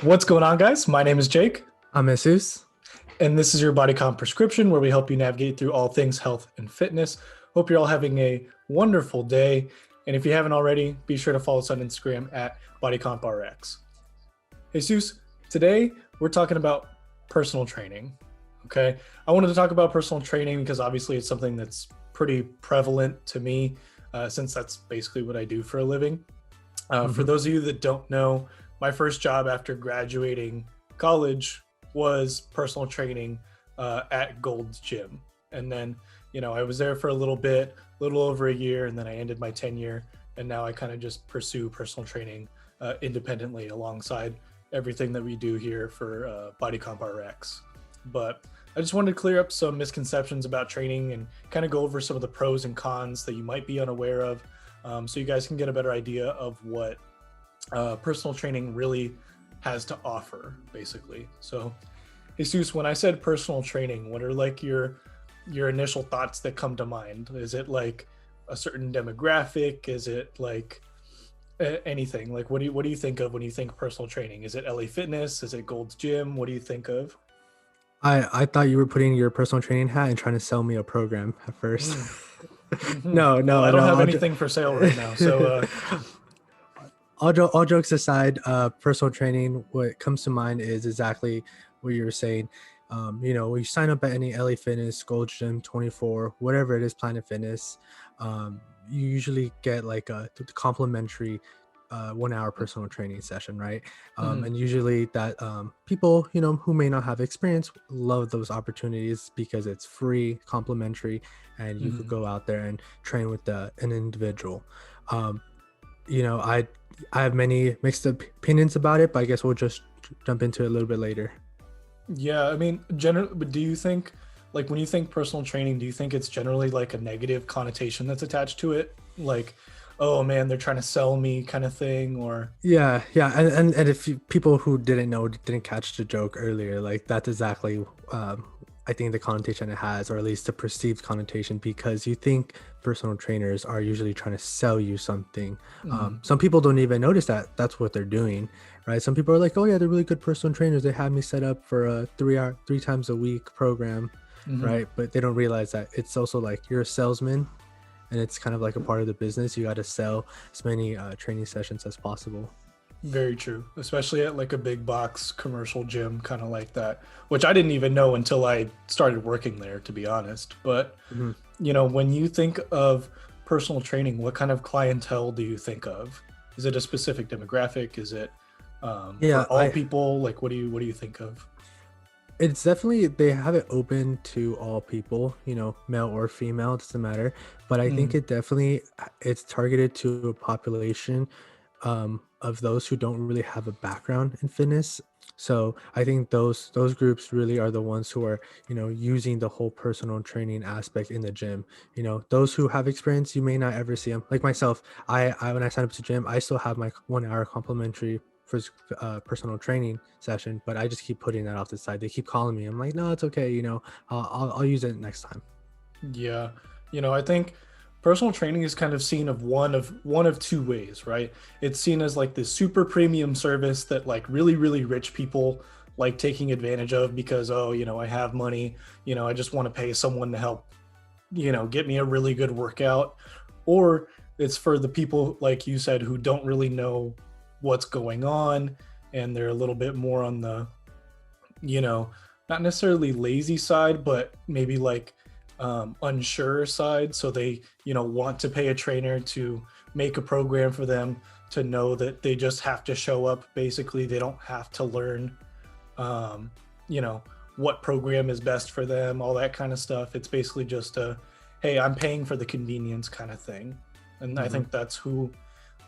What's going on, guys? My name is Jake, I'm Jesus. and this is your Body Comp prescription where we help you navigate through all things health and fitness. Hope you're all having a wonderful day. And if you haven't already, be sure to follow us on Instagram at bodycomprx. Jesus, today we're talking about personal training. Okay. I wanted to talk about personal training because obviously it's something that's pretty prevalent to me since that's basically what I do for a living. For those of you that don't know, my first job after graduating college was personal training at Gold's Gym. And then, I was there for a little bit, a little over a year, and then I ended my tenure. And now I kind of just pursue personal training independently alongside everything that we do here for BodyCompRx. But I just wanted to clear up some misconceptions about training and kind of go over some of the pros and cons that you might be unaware of, so you guys can get a better idea of what personal training really has to offer, basically. So, Jesus, when I said personal training, what are like your initial thoughts that come to mind? Is it like a certain demographic? Is it like anything? Like, what do you think of when you think personal training? Is it LA Fitness? Is it Gold's Gym? What do you think of? I thought you were putting your personal training hat and trying to sell me a program at first. Mm-hmm. No, Well, no, I don't no. have anything for sale right now, so All jokes aside, personal training, what comes to mind is exactly what you were saying. We sign up at any LA Fitness, Gold Gym, 24, whatever it is, Planet Fitness. You usually get like a complimentary 1 hour personal training session, right? mhm. And usually that people, who may not have experience love those opportunities because it's free, complimentary, and you could Mhm. go out there and train with an individual. Um, you know, I I have many mixed opinions about it, but I guess we'll just jump into it a little bit later. Yeah, I mean, generally, but do you think, like, when you think personal training, do you think it's generally like a negative connotation that's attached to it? Like, oh man, they're trying to sell me kind of thing, or Yeah, and if people who didn't know didn't catch the joke earlier, like that's exactly I think the connotation it has, or at least the perceived connotation, because you think personal trainers are usually trying to sell you something. Mhm. Some people don't even notice that that's what they're doing, right? Some people are like, oh yeah, they're really good personal trainers. They have me set up for a 3 hour, 3 times a week program, Mhm. right? But they don't realize that it's also like you're a salesman, and it's kind of like a part of the business. You got to sell as many training sessions as possible. Very true, especially at like a big box commercial gym, kind of like that, which I didn't even know until I started working there, to be honest. But, Mhm. when you think of personal training, what kind of clientele do you think of? Is it a specific demographic? Is it for Yeah, all people? Like, what do you think of? it's definitely, they have it open to all people, male or female, it doesn't matter. But I think Mm, it's targeted to a population of those who don't really have a background in fitness. So I think those groups really are the ones who are, using the whole personal training aspect in the gym. Those who have experience, you may not ever see them. Like myself, I when I sign up to gym, I still have my 1 hour complimentary first personal training session, but I just keep putting that off the side. They keep calling me. I'm like, no, it's okay. I'll use it next time. yeah, I think personal training is kind of seen of one of two ways, right? It's seen as like this super premium service that like really, really rich people like taking advantage of because, oh, I have money, I just want to pay someone to help, get me a really good workout. Or it's for the people, like you said, who don't really know what's going on and they're a little bit more on the, you know, not necessarily lazy side, but maybe like unsure side. So they, want to pay a trainer to make a program for them to know that they just have to show up. Basically, they don't have to learn, um, you know, what program is best for them, all that kind of stuff. It's basically just a, hey, I'm paying for the convenience kind of thing. And I Hmm. think that's who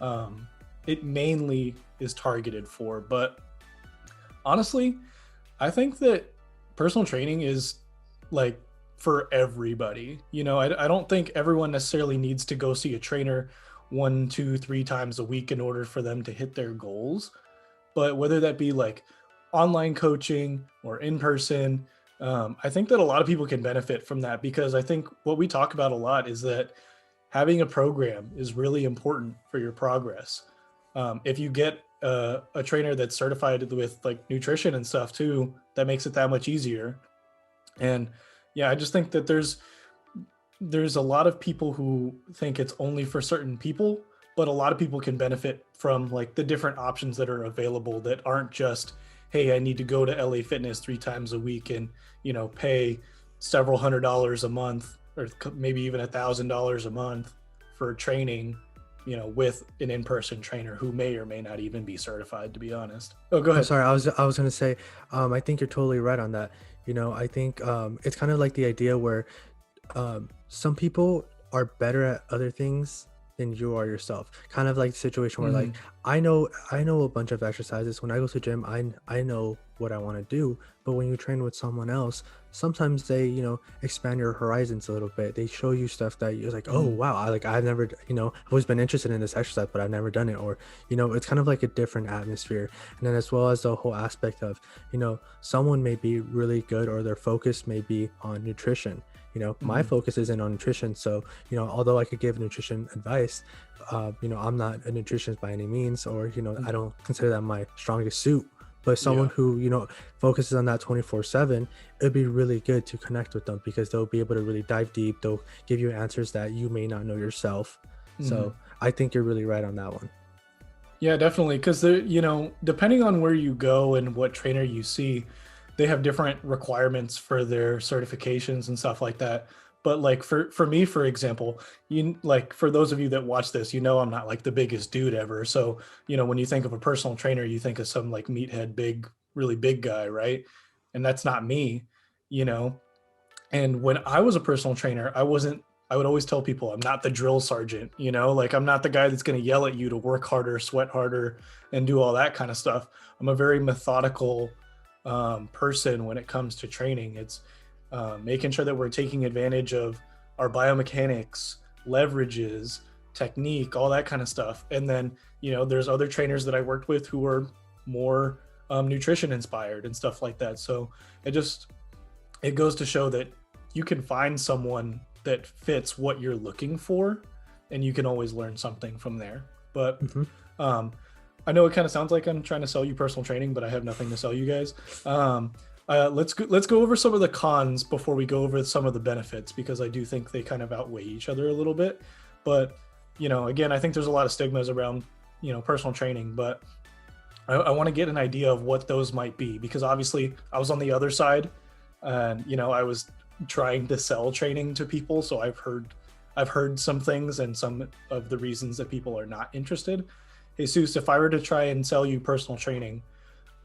um, it mainly is targeted for. But honestly, I think that personal training is like for everybody. I don't think everyone necessarily needs to go see a trainer one, two, 3 times a week in order for them to hit their goals. But whether that be like online coaching or in person, I think that a lot of people can benefit from that because I think what we talk about a lot is that having a program is really important for your progress. If you get a trainer that's certified with like nutrition and stuff too, that makes it that much easier. And yeah, I just think that there's a lot of people who think it's only for certain people, but a lot of people can benefit from like the different options that are available that aren't just, hey, I need to go to LA Fitness 3 times a week and, pay several $100s a month, or maybe even $1,000 a month for training, with an in-person trainer who may or may not even be certified, to be honest. Oh, go I'm ahead. sorry. I was gonna say, I think you're totally right on that. I think it's kind of like the idea where some people are better at other things than you are yourself. Kind of like the situation where like Mhm. I know a bunch of exercises. When I go to the gym, I know what I want to do. But when you train with someone else, sometimes they expand your horizons a little bit. They show you stuff that you're like, oh Mhm. wow, I've never I've always been interested in this exercise, but I've never done it. Or it's kind of like a different atmosphere. And then as well as the whole aspect of someone may be really good or their focus may be on nutrition. My Mhm. focus isn't on nutrition. So although I could give nutrition advice, I'm not a nutritionist by any means, or I Mhm. don't consider that my strongest suit. But someone Yeah. who focuses on that 24/7, it'd be really good to connect with them because they'll be able to really dive deep. They'll give you answers that you may not know yourself. Mhm. So I think you're really right on that one. Yeah, definitely. Because depending on where you go and what trainer you see, they have different requirements for their certifications and stuff like that. But like for me, for example, like for those of you that watch this, I'm not like the biggest dude ever. So, when you think of a personal trainer, you think of some like meathead, big, really big guy, right? And that's not me, you know. And when I was a personal trainer, I would always tell people I'm not the drill sergeant, like I'm not the guy that's going to yell at you to work harder, sweat harder, and do all that kind of stuff. I'm a very methodical person when it comes to training. It's making sure that we're taking advantage of our biomechanics, leverages, technique, all that kind of stuff. And then, there's other trainers that I worked with who are more nutrition inspired and stuff like that. So it just, it goes to show that you can find someone that fits what you're looking for, and you can always learn something from there. But Hmm. um, I know it kind of sounds like I'm trying to sell you personal training, but I have nothing to sell you guys. Let's go over some of the cons before we go over some of the benefits, because I do think they kind of outweigh each other a little bit. But again, I think there's a lot of stigmas around personal training, but I want to get an idea of what those might be, because obviously I was on the other side, and I was trying to sell training to people, so I've heard some things and some of the reasons that people are not interested. Jesus, if I were to try and sell you personal training,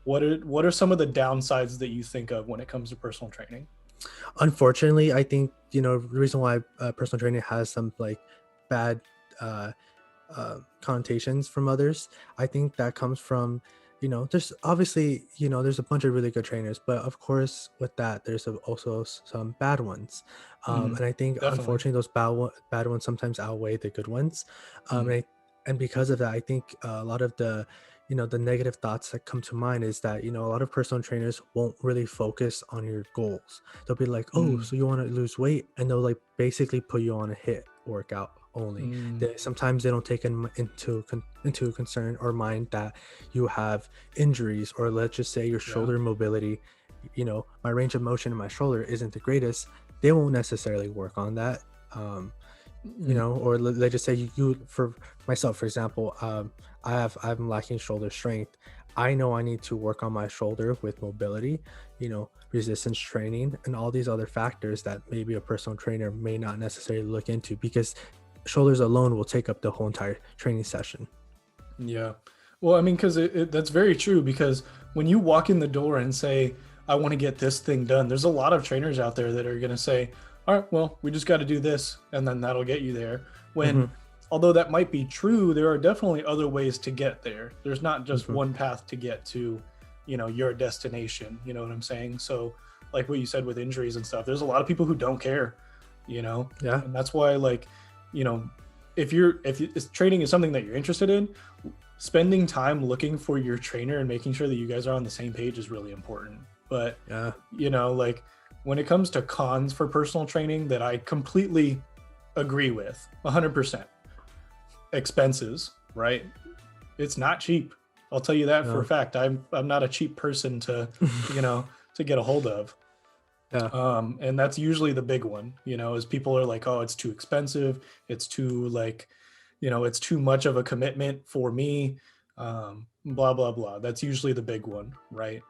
what are some of the downsides that you think of when it comes to personal training? Unfortunately, I think the reason why personal training has some like bad uh, connotations from others. I think that comes from, there's obviously, there's a bunch of really good trainers, but of course, with that, there's also some bad ones. Hmm. And I think, Definitely. unfortunately, those bad ones sometimes outweigh the good ones. Um, Hmm. and, and because of that, I think a lot of the negative thoughts that come to mind is that, a lot of personal trainers won't really focus on your goals. They'll be like, oh, Hmm. so you want to lose weight? And they'll like basically put you on a hit workout only. Hmm. Sometimes they don't take into concern or mind that you have injuries, or let's just say your Yeah. shoulder mobility. My range of motion in my shoulder isn't the greatest. They won't necessarily work on that. um, Hmm. or let's just say for myself, for example, I'm lacking shoulder strength. I know I need to work on my shoulder with mobility, resistance training, and all these other factors that maybe a personal trainer may not necessarily look into, because shoulders alone will take up the whole entire training session. Yeah. Well, I mean, because that's very true. Because when you walk in the door and say, I want to get this thing done, there's a lot of trainers out there that are going to say, all right, well, we just got to do this, and then that'll get you there. Hmm. When, although that might be true, there are definitely other ways to get there. There's not just Hmm. one path to get to, your destination. You know what I'm saying? So, like what you said with injuries and stuff, there's a lot of people who don't care, you know, Yeah. and that's why, like, you know, if training is something that you're interested in, spending time looking for your trainer and making sure that you guys are on the same page is really important. But Yeah. like when it comes to cons for personal training that I completely agree with 100%, expenses, right? It's not cheap. I'll tell you that for a Yeah. fact. I'm not a cheap person to, you know, to get a hold of. Yeah. And that's usually the big one, is people are like, oh, it's too expensive. It's too like, it's too much of a commitment for me. Blah, blah, blah. That's usually the big one. Right.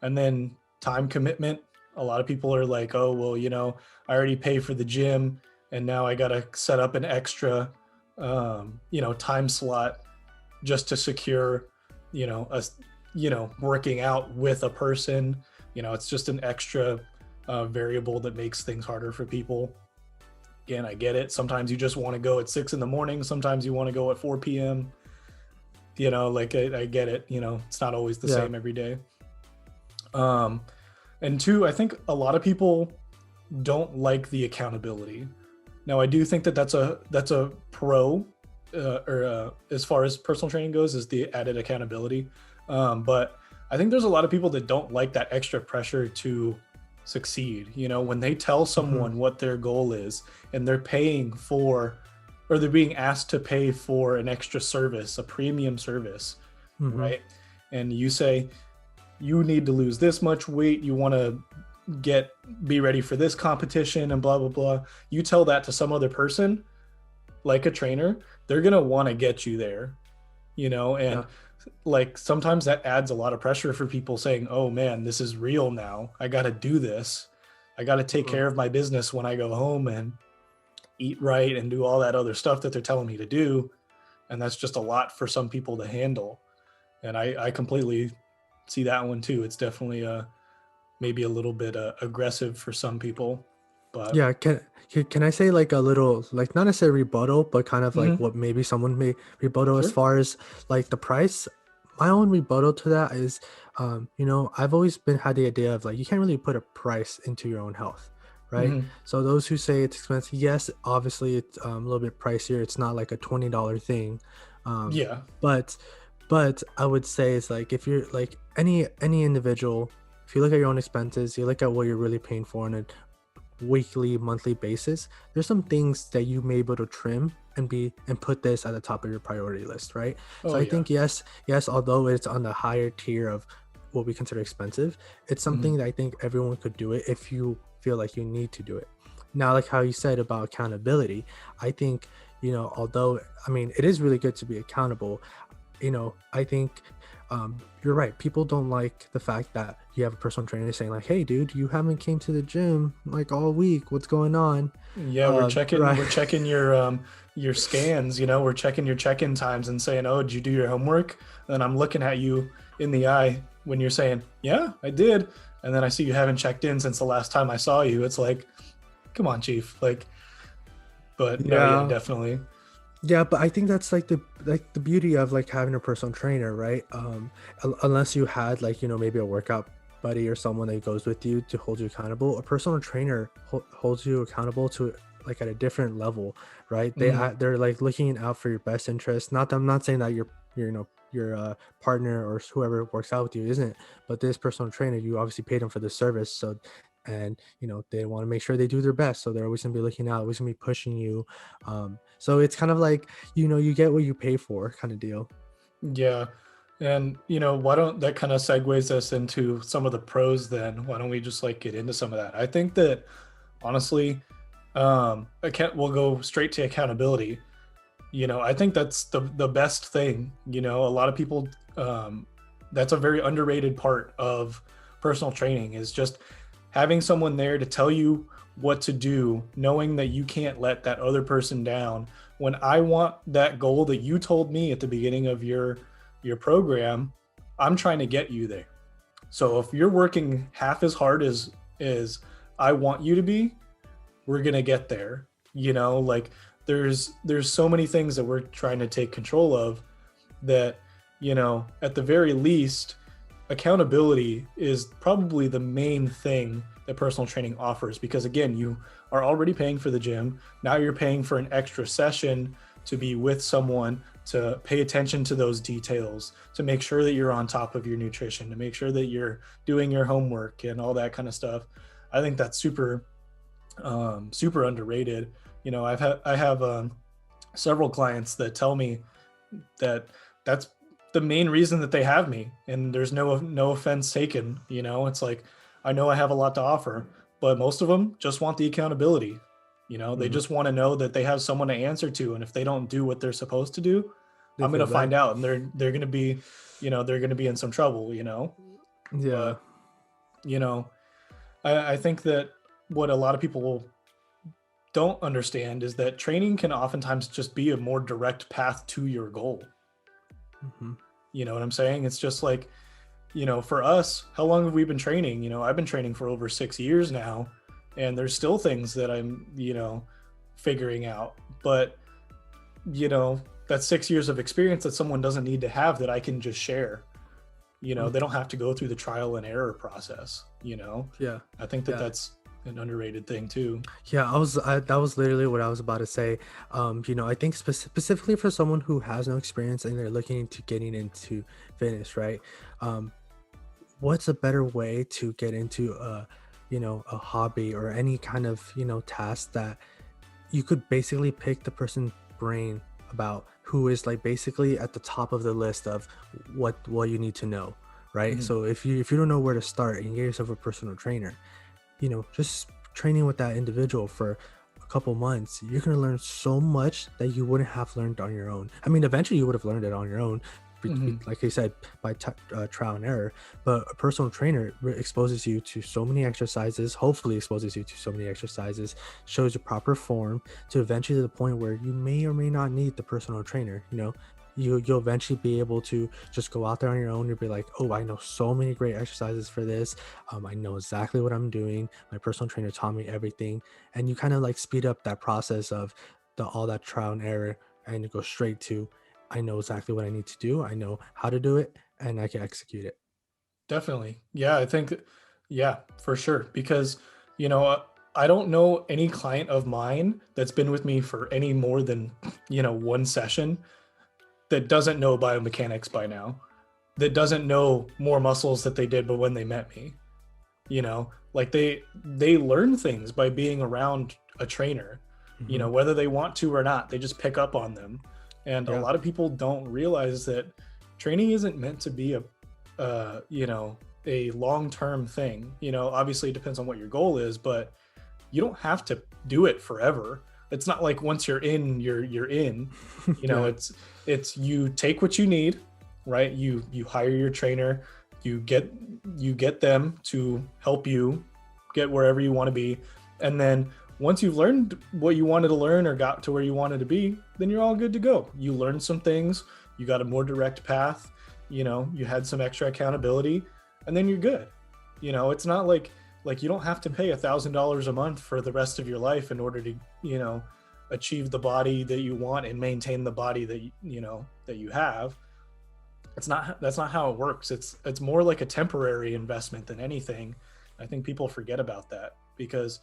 And then time commitment. A lot of people are like, oh, well, I already pay for the gym and now I got to set up an extra, time slot just to secure, a, working out with a person. It's just an extra variable that makes things harder for people. Again, I get it. Sometimes you just want to go at 6 in the morning. Sometimes you want to go at 4 p.m. Like I get it. It's not always the Yeah. same every day. And two, I think a lot of people don't like the accountability. Now, I do think that that's a pro, as far as personal training goes, is the added accountability. But I think there's a lot of people that don't like that extra pressure to succeed. When they tell Mhm. someone what their goal is and they're paying for, or they're being asked to pay for an extra service, a premium service, Mhm. right? And you say, you need to lose this much weight, you want to be ready for this competition and blah blah blah. You tell that to some other person, like a trainer, they're going to want to get you there, and Yeah. like sometimes that adds a lot of pressure for people saying, oh man, this is real now, I got to do this, I got to take Mhm. care of my business when I go home and eat right and do all that other stuff that they're telling me to do. And that's just a lot for some people to handle. And I completely see that one too. It's definitely maybe a little bit aggressive for some people, but Yeah, can I say like a little, like not necessarily rebuttal, but kind of like Mhm. what maybe someone may rebuttal as Sure. far as like the price? My own rebuttal to that is, I've always been had the idea of like you can't really put a price into your own health, right? Mhm. So those who say it's expensive, yes, obviously it's a little bit pricier. It's not like a $20 thing, um, Yeah. but I would say it's like if you're like any individual, if you look at your own expenses, you look at what you're really paying for on a weekly, monthly basis, there's some things that you may be able to trim and put this at the top of your priority list, right? So Oh I yeah. think yes, although it's on the higher tier of what we consider expensive, it's Mhm. something that I think everyone could do it if you feel like you need to do it. Now, like how you said about accountability, I think, although I mean it is really good to be accountable, I think you're right. People don't like the fact that you have a personal trainer saying like, "Hey, dude, you haven't came to the gym like all week. What's going on?" Yeah, we're checking Right. we're checking your scans, we're checking your check-in times and saying, "Oh, did you do your homework?" And I'm looking at you in the eye when you're saying, "Yeah, I did." And then I see you haven't checked in since the last time I saw you. It's like, "Come on, chief." Like, but no, yeah, Yeah. definitely. Yeah, but I think that's like the beauty of like having a personal trainer, right? Unless you had like, maybe a workout buddy or someone that goes with you to hold you accountable, a personal trainer holds you accountable to like at a different level, right? Mhm. They're like looking out for your best interest. Not that I'm not saying that your partner or whoever works out with you isn't, but this personal trainer, you obviously paid them for the service, so and they want to make sure they do their best, so they're always gonna be looking out, always gonna be pushing you. So it's kind of like, you get what you pay for kind of deal. Yeah. And why don't that kind of segues us into some of the pros then? Why don't we just like get into some of that? I think that honestly, we'll go straight to accountability. I think that's the best thing. A lot of people, that's a very underrated part of personal training, is just having someone there to tell you what to do, knowing that you can't let that other person down. When I want that goal that you told me at the beginning of your program, I'm trying to get you there. So if you're working half as hard as I want you to be, we're gonna get there. Like there's so many things that we're trying to take control of that, at the very least, accountability is probably the main thing that personal training offers, because again, you are already paying for the gym. Now you're paying for an extra session to be with someone, to pay attention to those details, to make sure that you're on top of your nutrition, to make sure that you're doing your homework and all that kind of stuff. I think that's super underrated. I have several clients that tell me that that's the main reason that they have me, and there's no offense taken, you know. It's like, I know I have a lot to offer, but most of them just want the accountability. You know, they Mhm. just want to know that they have someone to answer to, and if they don't do what they're supposed to do, They I'm gonna feel bad. find out, and they're gonna be, you know, they're gonna be in some trouble, you know. Yeah. But you know, I think that what a lot of people don't understand is that training can oftentimes just be a more direct path to your goal. Hmm. You know what I'm saying? It's just like, you know, for us, how long have we been training? You know, I've been training for over 6 years now, and there's still things that I'm, you know, figuring out. But, you know, that's 6 years of experience that someone doesn't need to have that I can just share. You know, they don't have to go through the trial and error process, you know? Yeah. I think that Yeah. that's an underrated thing too. Yeah, that was literally what I was about to say. I think specifically for someone who has no experience and they're looking into getting into fitness, right? Um, what's a better way to get into a hobby or any kind of, task that you could basically pick the person's brain about who is like basically at the top of the list of what you need to know, right? Mhm. So if you don't know where to start and you get yourself a personal trainer, just training with that individual for a couple months, you're going to learn so much that you wouldn't have learned on your own. I mean, eventually you would have learned it on your own, Mhm. like I said, by trial and error. But a personal trainer exposes you to so many exercises, hopefully exposes you to so many exercises, shows you proper form to eventually the point where you may or may not need the personal trainer. You'll eventually be able to just go out there on your own. You'll be like, oh, I know so many great exercises for this. I know exactly what I'm doing. My personal trainer taught me everything. And you kind of like speed up that process of all that trial and error, and you go straight to, I know exactly what I need to do. I know how to do it, and I can execute it. Definitely. Yeah, I think, yeah, for sure. Because, you know, I don't know any client of mine that's been with me for any more than, you know, one session that doesn't know biomechanics by now, that doesn't know more muscles that they did but when they met me. You know, like they learn things by being around a trainer, you Hmm. know, whether they want to or not, they just pick up on them. And a Yeah. lot of people don't realize that training isn't meant to be a you know, a long-term thing. You know, obviously it depends on what your goal is, but you don't have to do it forever. It's not like once you're in, you're in. You know, Yeah. it's you take what you need, right? You hire your trainer, you get you get them to help you get wherever you want to be, and then once you've learned what you wanted to learn or got to where you wanted to be, then you're all good to go. You learned some things, you got a more direct path, you know, you had some extra accountability, and then you're good. You know, it's not like you don't have to pay $1,000 a month for the rest of your life in order to, you know, achieve the body that you want and maintain the body that you know that you have. It's not, that's not how it works. It's more like a temporary investment than anything. I think people forget about that because,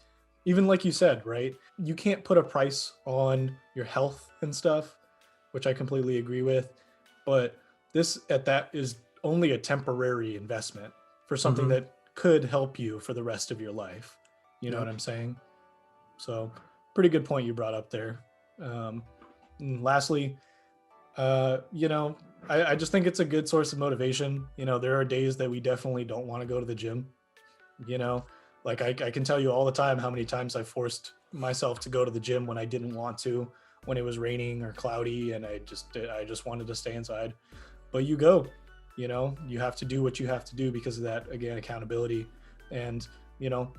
even like you said, right, you can't put a price on your health and stuff, which I completely agree with. But this at that is only a temporary investment for something Hmm. that could help you for the rest of your life. You know what Yep. I'm saying? So, pretty good point you brought up there. Um, and lastly, you know, I just think it's a good source of motivation. You know, there are days that we definitely don't want to go to the gym. You know, like I can tell you all the time how many times I forced myself to go to the gym when I didn't want to, when it was raining or cloudy, and I just wanted to stay inside. But you go, you know, you have to do what you have to do because of that, again, accountability. And you know,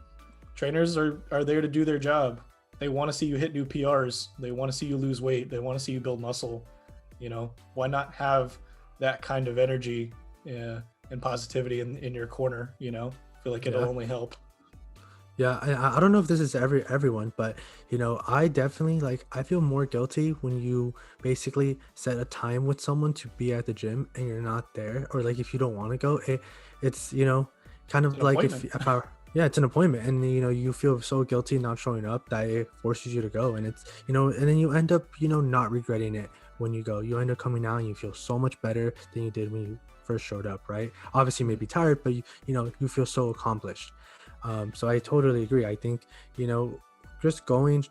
trainers are there to do their job. They want to see you hit new PRs. They want to see you lose weight. They want to see you build muscle. You know, why not have that kind of energy and positivity in your corner? You know, I feel like it'll Yeah. only help. Yeah, I don't know if this is everyone, but I definitely like, I feel more guilty when you basically set a time with someone to be at the gym and you're not there, or like if you don't want to go, it's kind It's of an like appointment. if I yeah, it's an appointment, and you feel so guilty not showing up that it forces you to go, and it's and then you end up not regretting it when you go. You end up coming out and you feel so much better than you did when you first showed up, right? Obviously, you may be tired, but you feel so accomplished. So I totally agree. I think, you know, just going.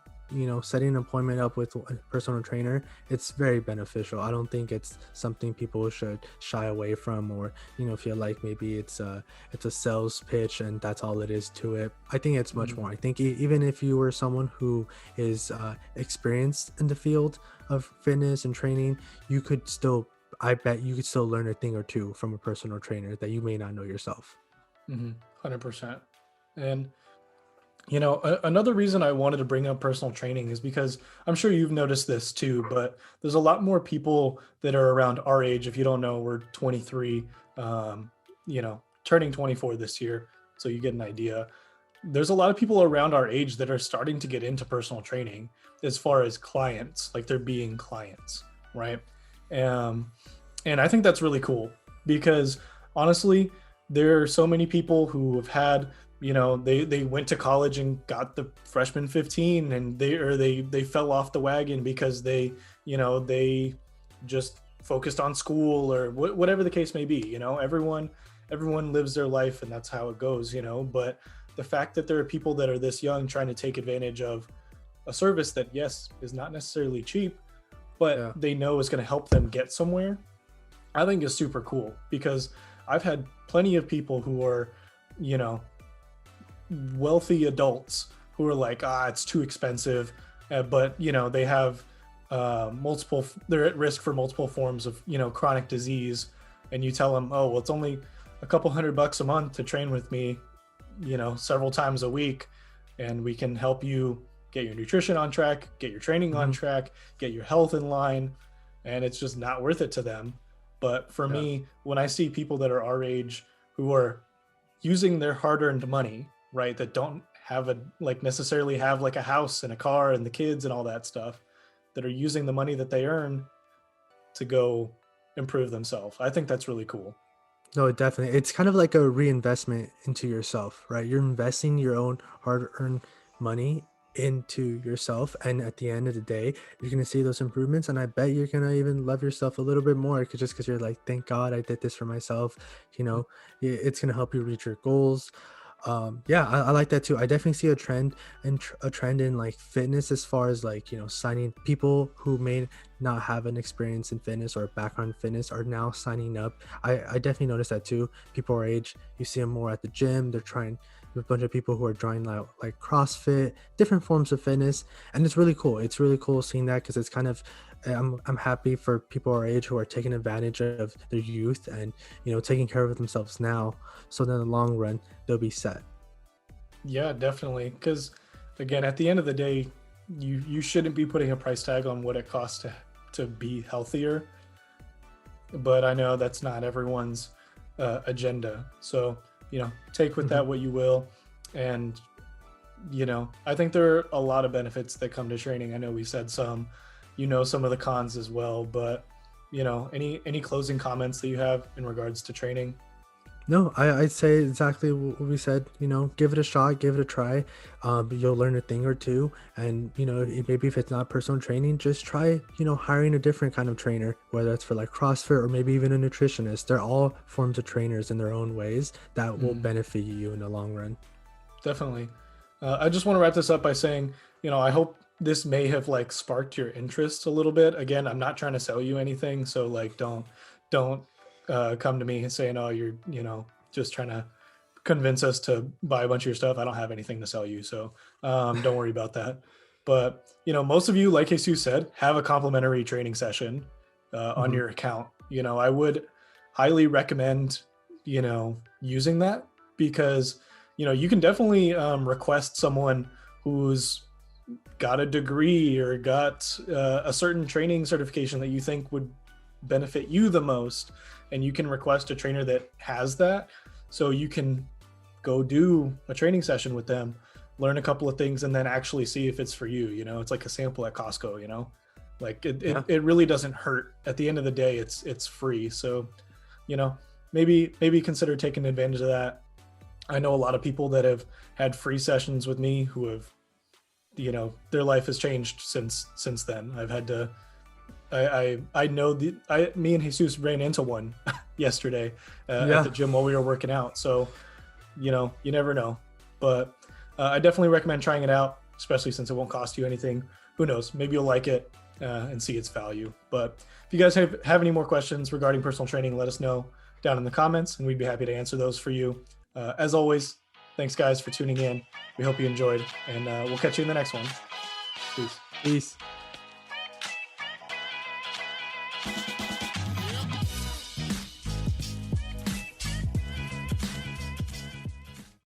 setting an appointment up with a personal trainer, it's very beneficial. I don't think it's something people should shy away from, or feel like maybe it's a sales pitch and that's all it is to it. I think it's much more. I think even if you were someone who is experienced in the field of fitness and training, you could still I bet you could still learn a thing or two from a personal trainer that you may not know yourself. 100%. And another reason I wanted to bring up personal training is because I'm sure you've noticed this too, but there's a lot more people that are around our age. If you don't know, we're 23, turning 24 this year. So you get an idea. There's a lot of people around our age that are starting to get into personal training as far as clients, like they're being clients, right? And I think that's really cool because honestly, there are so many people who have had they went to college and got the freshman 15 and they fell off the wagon because they just focused on school or whatever the case may be. Everyone lives their life and that's how it goes. But the fact that there are people that are this young trying to take advantage of a service that, yes, is not necessarily cheap, but they know is going to help them get somewhere, I think is super cool. Because I've had plenty of people who are wealthy adults who are like, it's too expensive, but they have they're at risk for multiple forms of chronic disease, and you tell them, oh well, it's only a couple $100 a month to train with me several times a week, and we can help you get your nutrition on track, get your training on track, get your health in line, and it's just not worth it to them. But for me, when I see people that are our age who are using their hard-earned money, right, that don't have necessarily have like a house and a car and the kids and all that stuff, that are using the money that they earn to go improve themselves, I think that's really cool. No, definitely. It's kind of like a reinvestment into yourself, right? You're investing your own hard-earned money into yourself, and at the end of the day, you're gonna see those improvements, and I bet you're gonna even love yourself a little bit more, just because you're like, thank God I did this for myself. It's gonna help you reach your goals. I like that too. I definitely see a trend in like fitness, as far as like signing people who may not have an experience in fitness or a background in fitness are now signing up. I definitely noticed that too. People our age, you see them more at the gym. They're trying. There's a bunch of people who are trying like CrossFit, different forms of fitness, and it's really cool. It's really cool seeing that, because it's kind of I'm happy for people our age who are taking advantage of their youth and taking care of themselves now, so that in the long run they'll be set. Yeah, definitely. Because again, at the end of the day, you shouldn't be putting a price tag on what it costs to be healthier. But I know that's not everyone's agenda. So take with that what you will. And I think there are a lot of benefits that come to training. I know we said some, some of the cons as well. But any closing comments that you have in regards to training? No, I'd say exactly what we said. Give it a shot, give it a try. You'll learn a thing or two, and maybe if it's not personal training, just try hiring a different kind of trainer, whether it's for like CrossFit or maybe even a nutritionist. They're all forms of trainers in their own ways that will benefit you in the long run. Definitely. I just want to wrap this up by saying, I hope this may have like sparked your interest a little bit. Again, I'm not trying to sell you anything, so like don't come to me and saying, oh, you're just trying to convince us to buy a bunch of your stuff. I don't have anything to sell you, so don't worry about that. But most of you, like Jesus said, have a complimentary training session on your account. I would highly recommend using that, because you can definitely request someone who's got a degree or got a certain training certification that you think would benefit you the most, and you can request a trainer that has that, so you can go do a training session with them, learn a couple of things, and then actually see if it's for you. It's like a sample at Costco. Like it really doesn't hurt. At the end of the day, it's free. So maybe consider taking advantage of that. I know a lot of people that have had free sessions with me who have their life has changed since then. I've had to I know me and Jesus ran into one yesterday at the gym while we were working out. So, you never know. But I definitely recommend trying it out. especially since it won't cost you anything. Who knows? Maybe you'll like it and see its value. But if you guys have any more questions regarding personal training, let us know down in the comments, and we'd be happy to answer those for you. As always, thanks guys for tuning in. We hope you enjoyed, and we'll catch you in the next one. Peace. Peace.